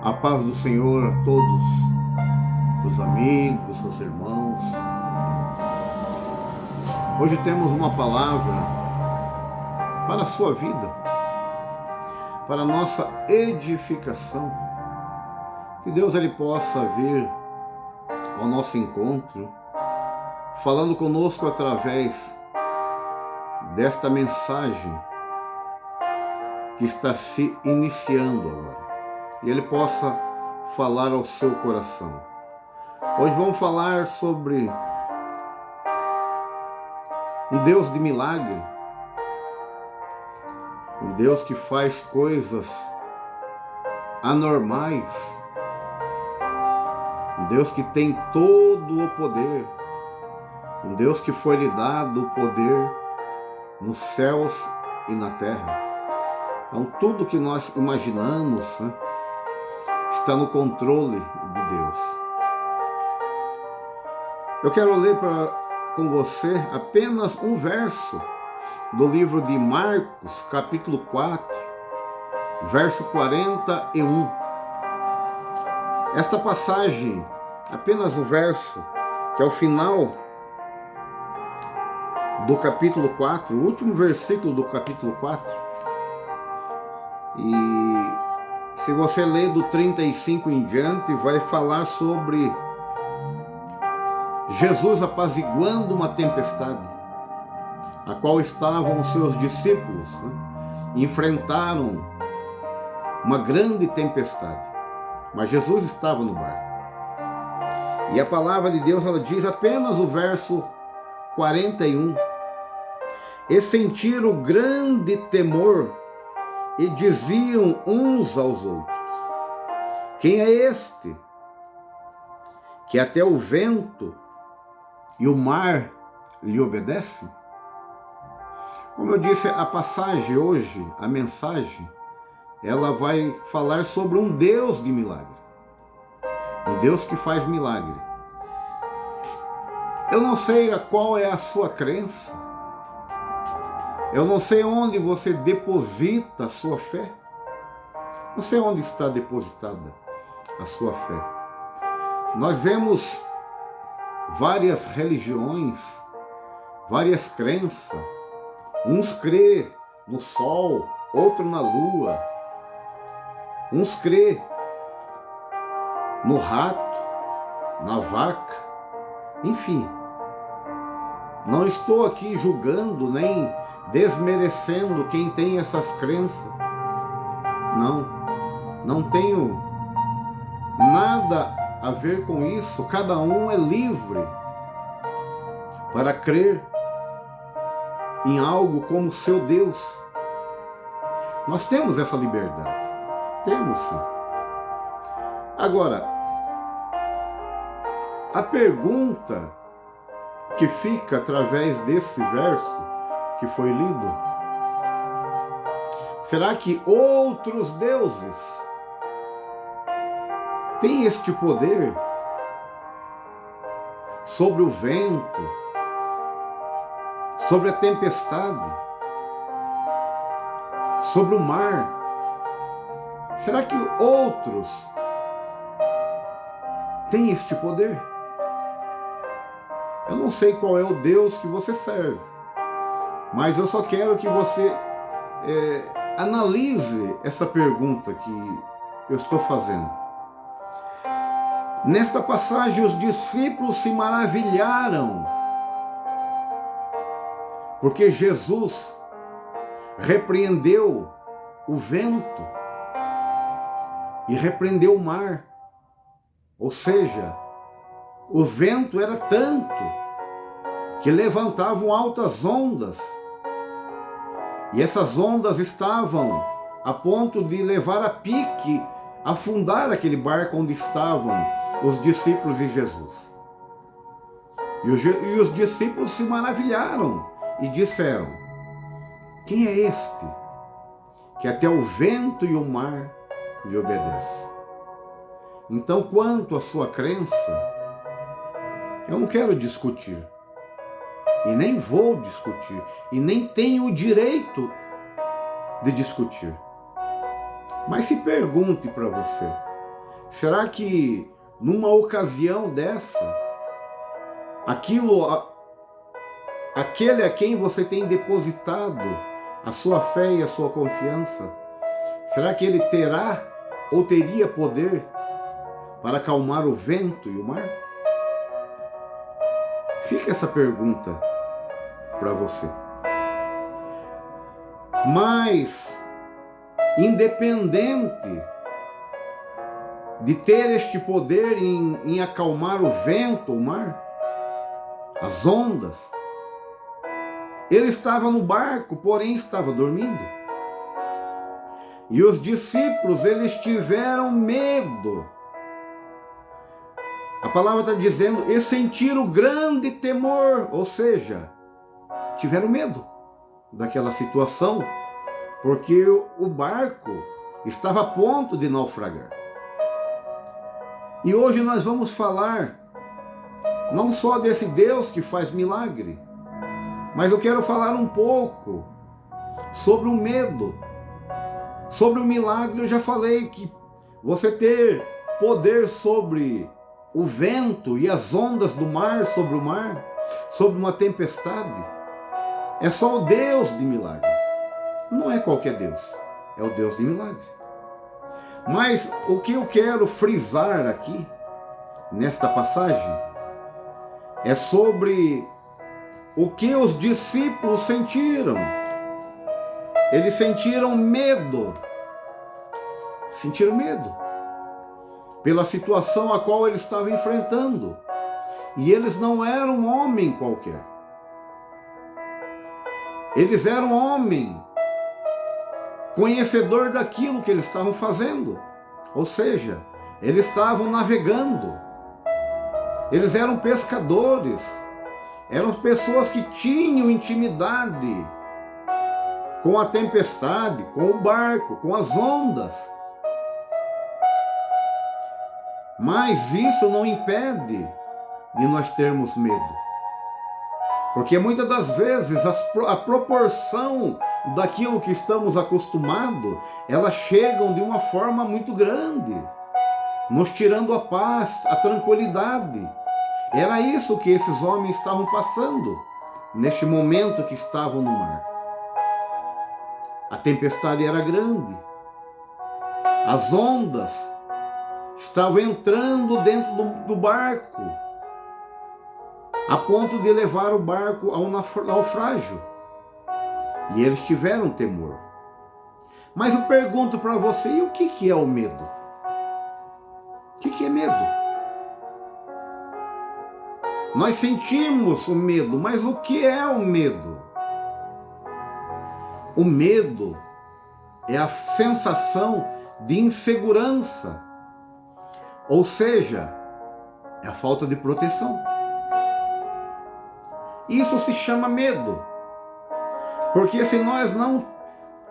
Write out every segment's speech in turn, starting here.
A paz do Senhor a todos, os amigos, os irmãos. Hoje temos uma palavra para a sua vida, para a nossa edificação. Que Deus ele possa vir ao nosso encontro, falando conosco através desta mensagem que está se iniciando agora. E Ele possa falar ao seu coração. Hoje vamos falar sobre um Deus de milagre, um Deus que faz coisas anormais, um Deus que tem todo o poder, um Deus que foi-lhe dado o poder nos céus e na terra. Então tudo que nós imaginamos, está no controle de Deus. Eu quero ler com você apenas um verso do livro de Marcos, capítulo 4, verso 41. Esta passagem, apenas o verso, que é o final do capítulo 4, o último versículo do capítulo 4. E se você ler do 35 em diante, vai falar sobre Jesus apaziguando uma tempestade, a qual estavam os seus discípulos, enfrentaram uma grande tempestade, mas Jesus estava no barco. E a palavra de Deus, ela diz apenas o verso 41, e sentiram grande temor, e diziam uns aos outros: quem é este, que até o vento e o mar lhe obedecem? Como eu disse, a passagem hoje, a mensagem, ela vai falar sobre um Deus de milagre. Um Deus que faz milagre. Eu não sei qual é a sua crença. Eu não sei onde você deposita a sua fé. Não sei onde está depositada a sua fé. Nós vemos várias religiões, várias crenças. Uns crê no sol, outro na lua. Uns crê no rato, na vaca. Enfim, não estou aqui julgando nem desmerecendo quem tem essas crenças. Não tenho nada a ver com isso. Cada um é livre para crer em algo como seu Deus. Nós temos essa liberdade. Temos sim. Agora, a pergunta que fica através desse verso que foi lido: será que outros deuses têm este poder sobre o vento, sobre a tempestade, sobre o mar? Será que outros têm este poder? Eu não sei qual é o Deus que você serve, mas eu só quero que você analise essa pergunta que eu estou fazendo. Nesta passagem, os discípulos se maravilharam, porque Jesus repreendeu o vento e repreendeu o mar. Ou seja, o vento era tanto que levantavam altas ondas, e essas ondas estavam a ponto de levar a pique, afundar aquele barco onde estavam os discípulos de Jesus. E os discípulos se maravilharam e disseram: quem é este, que até o vento e o mar lhe obedecem? Então, quanto à sua crença, eu não quero discutir. E nem vou discutir. E nem tenho o direito de discutir. Mas se pergunte para você: Será que numa ocasião dessa, aquele a quem você tem depositado a sua fé e a sua confiança, será que ele terá ou teria poder para acalmar o vento e o mar? Fica essa pergunta para você. Mas, independente de ter este poder em acalmar o vento, o mar, as ondas, ele estava no barco, porém estava dormindo. E os discípulos, eles tiveram medo. A palavra está dizendo, e sentiram grande temor, ou seja, tiveram medo daquela situação, porque o barco estava a ponto de naufragar. E hoje nós vamos falar não só desse Deus que faz milagre, mas eu quero falar um pouco sobre o medo. Sobre o milagre eu já falei que você ter poder sobre o vento e as ondas do mar, sobre o mar, sobre uma tempestade, é só o Deus de milagre. Não é qualquer Deus, é o Deus de milagre. Mas o que eu quero frisar aqui, nesta passagem, é sobre o que os discípulos sentiram. Eles sentiram medo. Sentiram medo pela situação a qual eles estavam enfrentando. E eles não eram um homem qualquer. Eles eram um homem conhecedor daquilo que eles estavam fazendo. Ou seja, eles estavam navegando. Eles eram pescadores. Eram pessoas que tinham intimidade com a tempestade, com o barco, com as ondas. Mas isso não impede de nós termos medo. Porque muitas das vezes a proporção daquilo que estamos acostumados, elas chegam de uma forma muito grande, nos tirando a paz, a tranquilidade. Era isso que esses homens estavam passando, neste momento que estavam no mar. A tempestade era grande, as ondas estavam entrando dentro do barco, a ponto de levar o barco ao naufrágio. E eles tiveram temor. Mas eu pergunto para você, e o que é o medo? O que é medo? Nós sentimos o medo, mas o que é o medo? O medo é a sensação de insegurança, ou seja, é a falta de proteção. Isso se chama medo, porque se nós não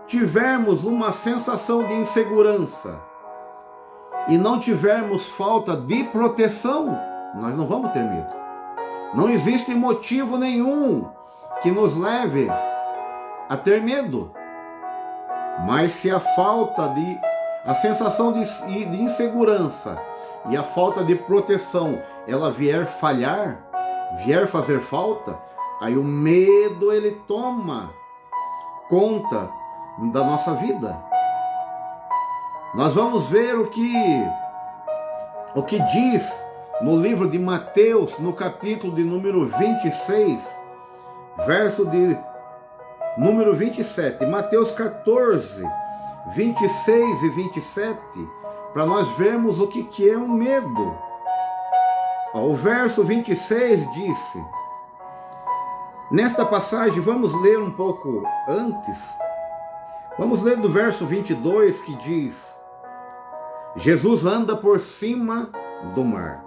tivermos uma sensação de insegurança e não tivermos falta de proteção, nós não vamos ter medo. Não existe motivo nenhum que nos leve a ter medo. Mas se a sensação de insegurança e a falta de proteção, ela vier falhar, vier fazer falta, aí o medo ele toma conta da nossa vida. Nós vamos ver o que diz no livro de Mateus, no capítulo de número 26, verso de número 27. Mateus 14, 26 e 27, para nós vermos o que é um medo. O verso 26 disse, nesta passagem, vamos ler um pouco antes, vamos ler do verso 22 que diz, Jesus anda por cima do mar.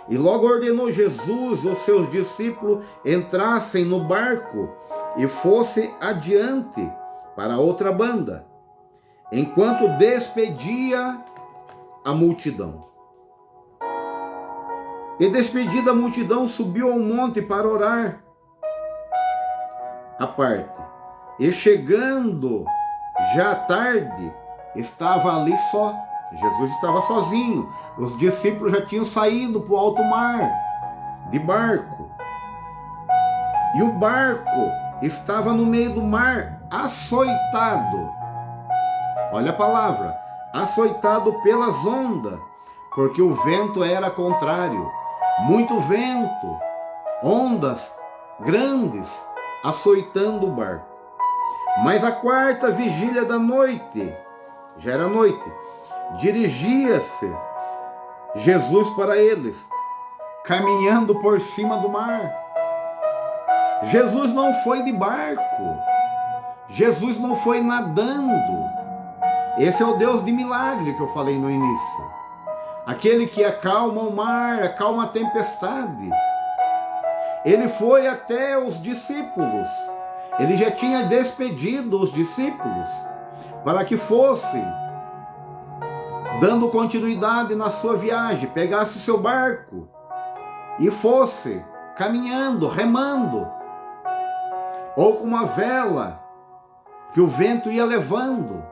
E logo ordenou Jesus aos seus discípulos entrassem no barco e fosse adiante para outra banda, enquanto despedia a multidão. E despedida a multidão, subiu ao monte para orar à parte. E chegando já tarde, estava ali só, Jesus estava sozinho. Os discípulos já tinham saído para o alto mar, de barco. E o barco estava no meio do mar, açoitado. Olha a palavra, açoitado pelas ondas, porque o vento era contrário. Muito vento, ondas grandes, açoitando o barco. Mas a quarta vigília da noite, já era noite, dirigia-se Jesus para eles, caminhando por cima do mar. Jesus não foi de barco, Jesus não foi nadando. Esse é o Deus de milagre que eu falei no início. Aquele que acalma o mar, acalma a tempestade. Ele foi até os discípulos. Ele já tinha despedido os discípulos para que fossem dando continuidade na sua viagem, pegasse o seu barco e fosse caminhando, remando, ou com uma vela que o vento ia levando.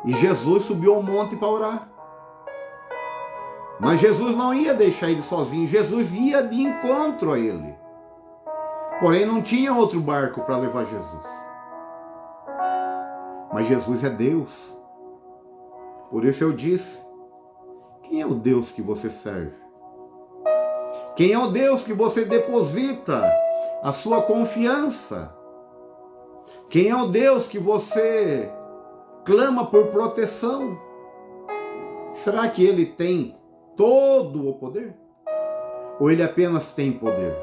E Jesus subiu ao monte para orar. Mas Jesus não ia deixar ele sozinho, Jesus ia de encontro a ele. Porém, não tinha outro barco para levar Jesus. Mas Jesus é Deus. Por isso eu disse, quem é o Deus que você serve? Quem é o Deus que você deposita a sua confiança? Quem é o Deus que você clama por proteção? Será que ele tem todo o poder? Ou ele apenas tem poder?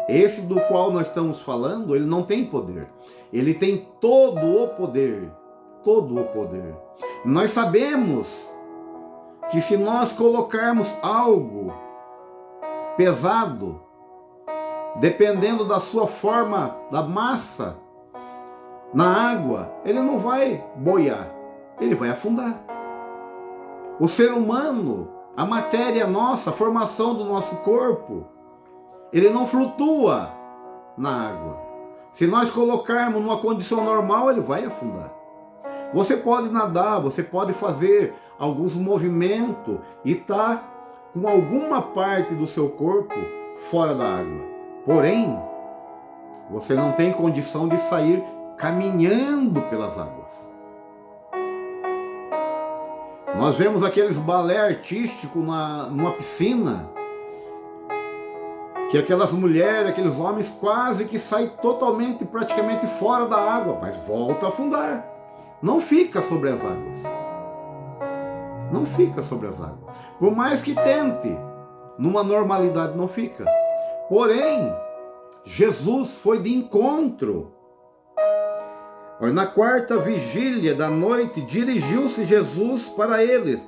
Esse do qual nós estamos falando, ele não tem poder. Ele tem todo o poder. Todo o poder. Nós sabemos que se nós colocarmos algo pesado, dependendo da sua forma, da massa, na água, ele não vai boiar, ele vai afundar. O ser humano, a matéria nossa, a formação do nosso corpo, ele não flutua na água. Se nós colocarmos numa condição normal, ele vai afundar. Você pode nadar, você pode fazer alguns movimentos e estar com alguma parte do seu corpo fora da água. Porém, você não tem condição de sair caminhando pelas águas. Nós vemos aqueles balé artístico numa piscina, que aquelas mulheres, aqueles homens quase que saem totalmente, praticamente fora da água, mas volta a afundar. Não fica sobre as águas. Não fica sobre as águas. Por mais que tente, numa normalidade não fica. Porém, Jesus foi de encontro. Na quarta vigília da noite, dirigiu-se Jesus para eles,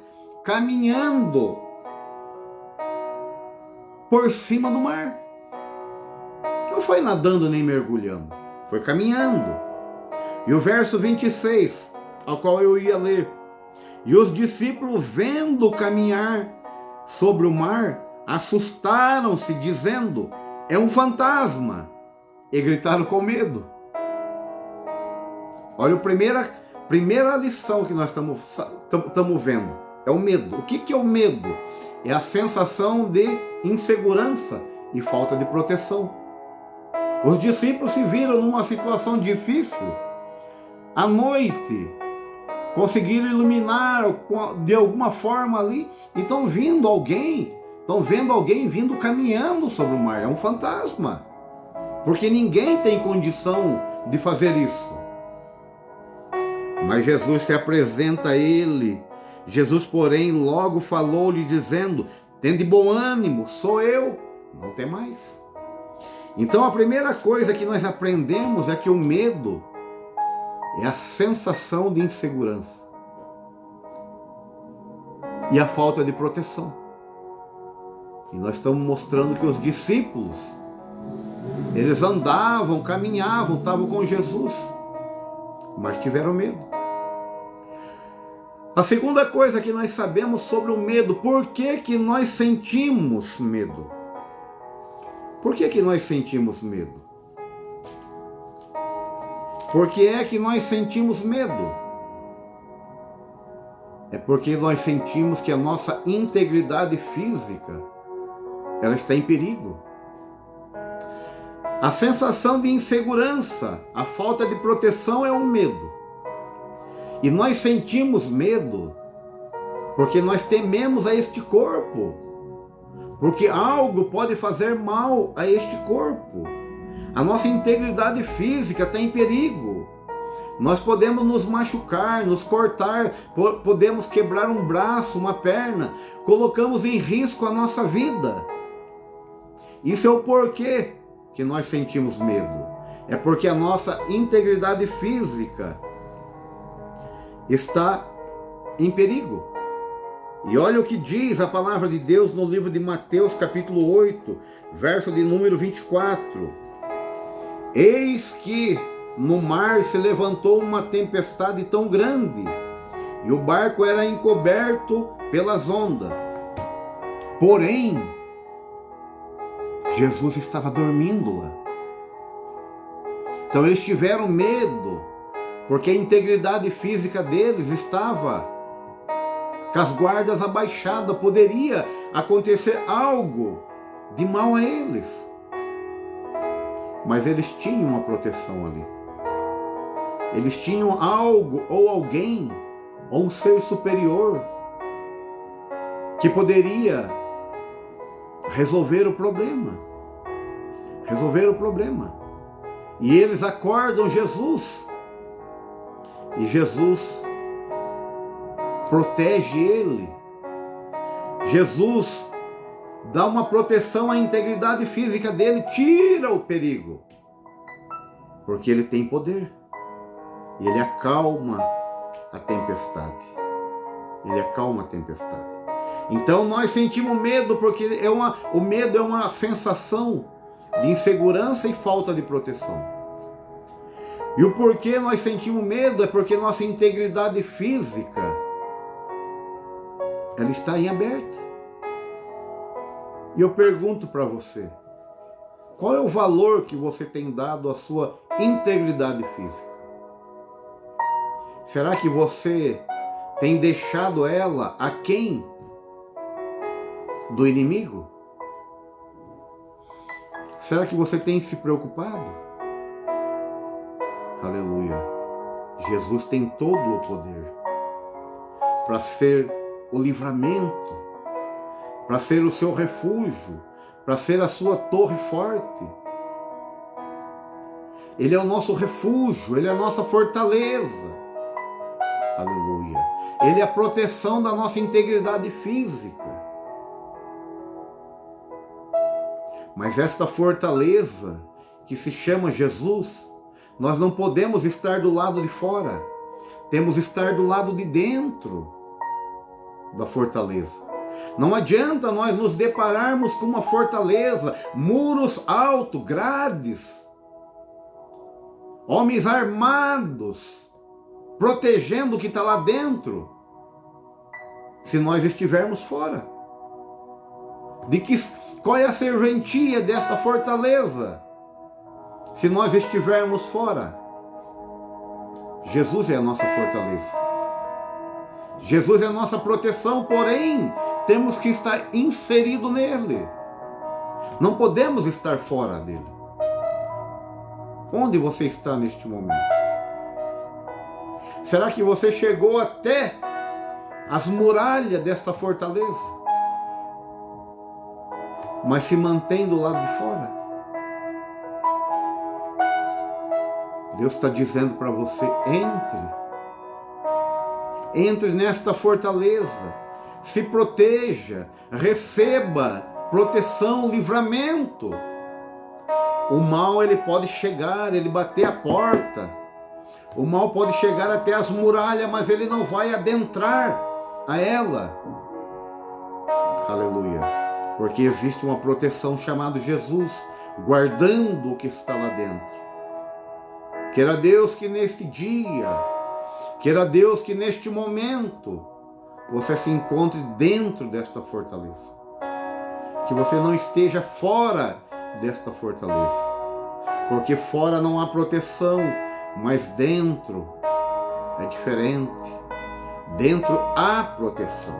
caminhando por cima do mar. Não foi nadando nem mergulhando, foi caminhando. E o verso 26, ao qual eu ia ler. E os discípulos, vendo caminhar sobre o mar, assustaram-se, dizendo, é um fantasma, e gritaram com medo. Olha, a primeira lição que nós estamos vendo é o medo. O que é o medo? É a sensação de insegurança e falta de proteção. Os discípulos se viram numa situação difícil. À noite, conseguiram iluminar de alguma forma ali e estão vendo alguém vindo caminhando sobre o mar. É um fantasma, porque ninguém tem condição de fazer isso. Mas Jesus se apresenta a ele. Jesus, porém, logo falou-lhe dizendo, tende bom ânimo, sou eu, não tem mais. Então a primeira coisa que nós aprendemos é que o medo é a sensação de insegurança e a falta de proteção. E nós estamos mostrando que os discípulos, eles andavam, caminhavam, estavam com Jesus, mas tiveram medo. A segunda coisa que nós sabemos sobre o medo, por que nós sentimos medo? Por que nós sentimos medo? Por que é que nós sentimos medo? é porque nós sentimos que a nossa integridade física, ela está em perigo. A sensação de insegurança, a falta de proteção é um medo. E nós sentimos medo porque nós tememos a este corpo. Porque algo pode fazer mal a este corpo. A nossa integridade física está em perigo. Nós podemos nos machucar, nos cortar, podemos quebrar um braço, uma perna, colocamos em risco a nossa vida. Isso é o porquê que nós sentimos medo. É porque a nossa integridade física está em perigo. E olha o que diz a palavra de Deus no livro de Mateus, capítulo 8, verso de número 24. Eis que no mar se levantou uma tempestade tão grande, e o barco era encoberto pelas ondas. Porém, Jesus estava dormindo lá. Então eles tiveram medo, porque a integridade física deles estava com as guardas abaixadas. Poderia acontecer algo de mal a eles. Mas eles tinham uma proteção ali. Eles tinham algo ou alguém, ou um ser superior, que poderia resolver o problema. Resolver o problema. E eles acordam Jesus. E Jesus protege ele. Jesus dá uma proteção à integridade física dele, tira o perigo. Porque ele tem poder. E ele acalma a tempestade. Ele acalma a tempestade. Então nós sentimos medo, porque o medo é uma sensação de insegurança e falta de proteção. E o porquê nós sentimos medo é porque nossa integridade física, ela está em aberto. E eu pergunto para você, qual é o valor que você tem dado à sua integridade física? Será que você tem deixado ela aquém do inimigo? Será que você tem se preocupado? Aleluia. Jesus tem todo o poder para ser o livramento, para ser o seu refúgio, para ser a sua torre forte. Ele é o nosso refúgio, ele é a nossa fortaleza. Aleluia. Ele é a proteção da nossa integridade física. Mas esta fortaleza, que se chama Jesus, nós não podemos estar do lado de fora. Temos que estar do lado de dentro da fortaleza. Não adianta nós nos depararmos com uma fortaleza, muros altos, grades, homens armados, protegendo o que está lá dentro, se nós estivermos fora. Qual é a serventia desta fortaleza? Se nós estivermos fora, Jesus é a nossa fortaleza. Jesus é a nossa proteção, porém, temos que estar inserido nele. Não podemos estar fora dele. Onde você está neste momento? Será que você chegou até as muralhas desta fortaleza, mas se mantém do lado de fora? Deus está dizendo para você, entre nesta fortaleza, se proteja, receba proteção, livramento. O mal, ele pode chegar, ele bater a porta, o mal pode chegar até as muralhas, mas ele não vai adentrar a ela. Aleluia. Porque existe uma proteção chamada Jesus, guardando o que está lá dentro. Queira Deus que neste dia, queira Deus que neste momento, você se encontre dentro desta fortaleza. Que você não esteja fora desta fortaleza. Porque fora não há proteção, mas dentro é diferente. dentro há proteção.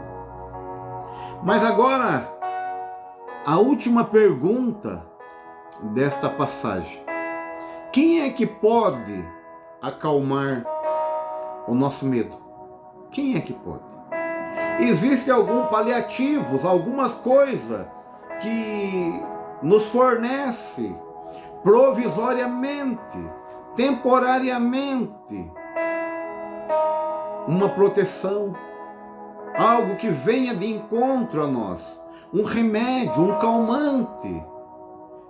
Mas agora, a última pergunta desta passagem: quem é que pode acalmar o nosso medo? Quem é que pode? Existem alguns paliativos, algumas coisas que nos fornece provisoriamente, temporariamente, uma proteção, algo que venha de encontro a nós, um remédio, um calmante.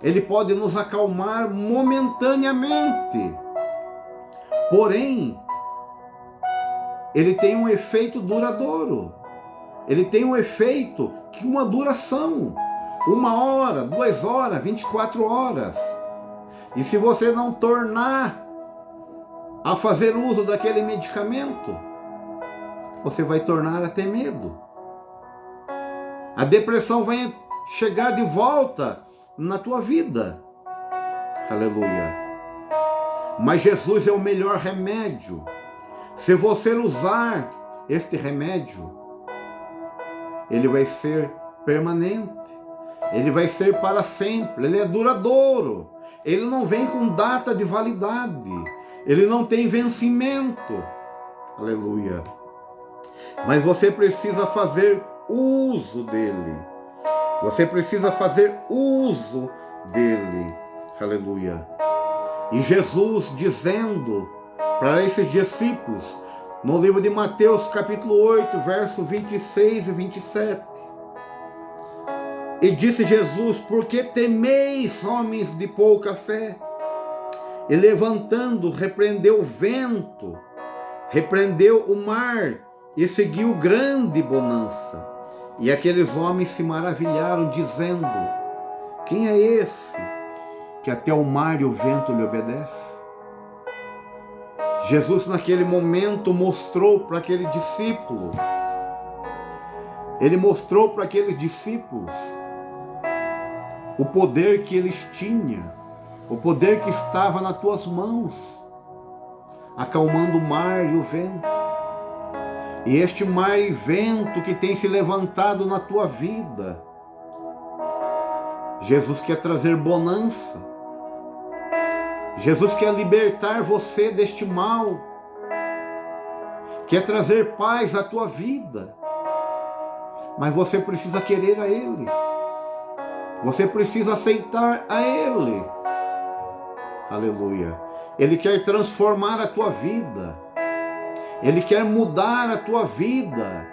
Ele pode nos acalmar momentaneamente, porém, ele tem um efeito duradouro. Ele tem um efeito que uma duração, 1 hora, 2 horas, 24 horas. E se você não tornar a fazer uso daquele medicamento, você vai tornar a ter medo. A depressão vai chegar de volta na tua vida. Aleluia. Mas Jesus é o melhor remédio. Se você usar este remédio, ele vai ser permanente, ele vai ser para sempre, ele é duradouro, ele não vem com data de validade, ele não tem vencimento. Aleluia. Mas você precisa fazer uso dele, você precisa fazer uso dele. Aleluia. E Jesus dizendo para esses discípulos, no livro de Mateus capítulo 8, verso 26 e 27. E disse Jesus: por que temeis, homens de pouca fé? E levantando, repreendeu o vento, repreendeu o mar, e seguiu grande bonança. E aqueles homens se maravilharam, dizendo: quem é esse, que até o mar e o vento lhe obedecem? Jesus naquele momento mostrou para aquele discípulo, ele mostrou para aqueles discípulos o poder que eles tinham, o poder que estava nas tuas mãos, acalmando o mar e o vento. E este mar e vento que tem se levantado na tua vida, Jesus quer trazer bonança. Jesus quer libertar você deste mal, quer trazer paz à tua vida, mas você precisa querer a Ele, você precisa aceitar a Ele. Aleluia. Ele quer transformar a tua vida, Ele quer mudar a tua vida,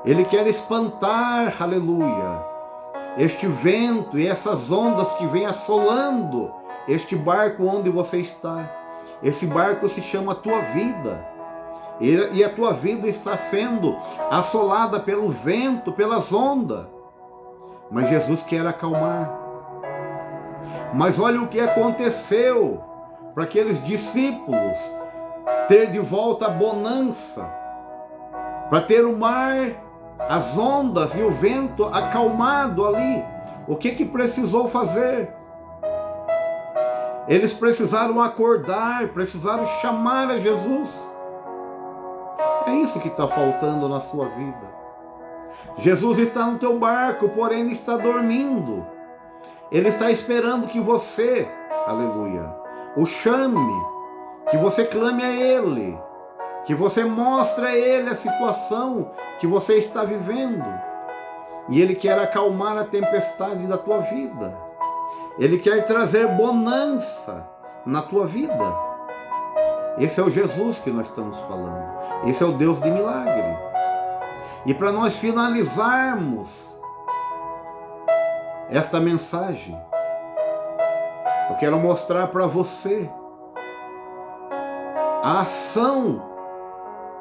Ele quer espantar, aleluia, este vento e essas ondas que vêm assolando este barco onde você está. Esse barco se chama tua vida. E a tua vida está sendo assolada pelo vento, pelas ondas. Mas Jesus quer acalmar. Mas olha o que aconteceu para aqueles discípulos ter de volta a bonança, para ter o mar, as ondas e o vento acalmado ali. O que precisou fazer? Eles precisaram acordar, precisaram chamar a Jesus. É isso que está faltando na sua vida. Jesus está no teu barco, porém ele está dormindo. Ele está esperando que você, aleluia, o chame, que você clame a Ele, que você mostre a Ele a situação que você está vivendo. E Ele quer acalmar a tempestade da tua vida. Ele quer trazer bonança na tua vida. Esse é o Jesus que nós estamos falando. Esse é o Deus de milagre. E para nós finalizarmos esta mensagem, eu quero mostrar para você a ação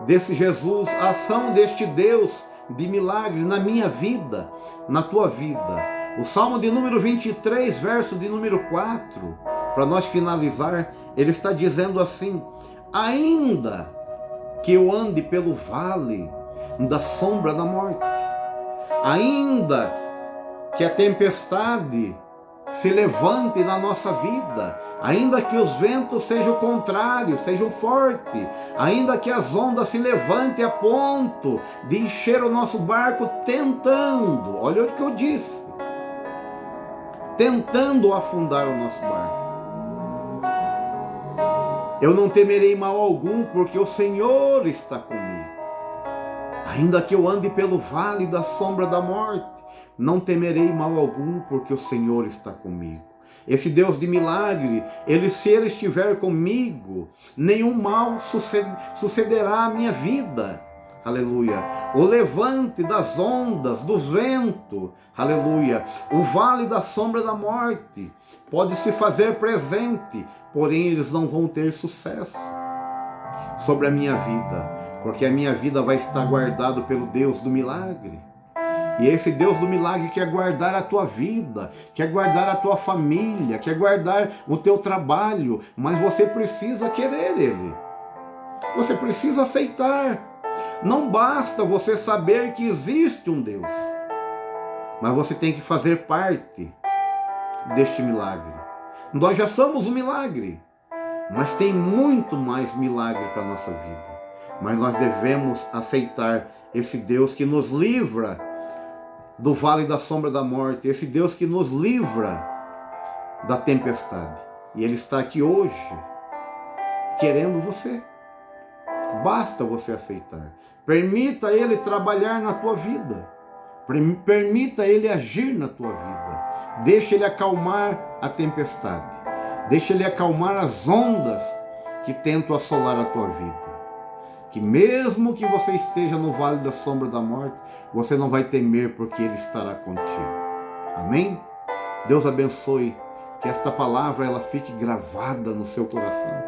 desse Jesus, a ação deste Deus de milagre na minha vida, na tua vida. O Salmo de número 23, verso de número 4, para nós finalizar, ele está dizendo assim: ainda que eu ande pelo vale da sombra da morte, ainda que a tempestade se levante na nossa vida, ainda que os ventos sejam contrários, sejam fortes, ainda que as ondas se levantem a ponto de encher o nosso barco tentando, olha o que eu disse, tentando afundar o nosso barco. Eu não temerei mal algum, porque o Senhor está comigo. Ainda que eu ande pelo vale da sombra da morte, não temerei mal algum, porque o Senhor está comigo. Esse Deus de milagre, se Ele estiver comigo, nenhum mal sucederá à minha vida. Aleluia. O levante das ondas, do vento, aleluia. O vale da sombra da morte pode se fazer presente, porém eles não vão ter sucesso sobre a minha vida, porque a minha vida vai estar guardada pelo Deus do milagre. E esse Deus do milagre quer guardar a tua vida, quer guardar a tua família, quer guardar o teu trabalho, mas você precisa querer Ele. Você precisa aceitar. Não basta você saber que existe um Deus, mas você tem que fazer parte deste milagre. Nós já somos um milagre, mas tem muito mais milagre para a nossa vida. Mas nós devemos aceitar esse Deus que nos livra do vale da sombra da morte, esse Deus que nos livra da tempestade. E Ele está aqui hoje, querendo você. Basta você aceitar. Permita Ele trabalhar na tua vida. Permita Ele agir na tua vida. Deixa Ele acalmar a tempestade. Deixa Ele acalmar as ondas que tentam assolar a tua vida. Que mesmo que você esteja no vale da sombra da morte, você não vai temer, porque Ele estará contigo. Amém? Deus abençoe, que esta palavra ela fique gravada no seu coração.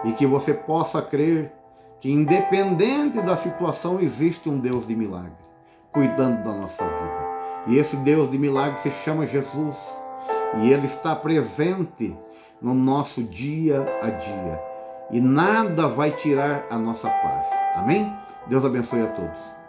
E que você possa crer que independente da situação existe um Deus de milagre, cuidando da nossa vida. E esse Deus de milagre se chama Jesus. E Ele está presente no nosso dia a dia. E nada vai tirar a nossa paz. Amém? Deus abençoe a todos.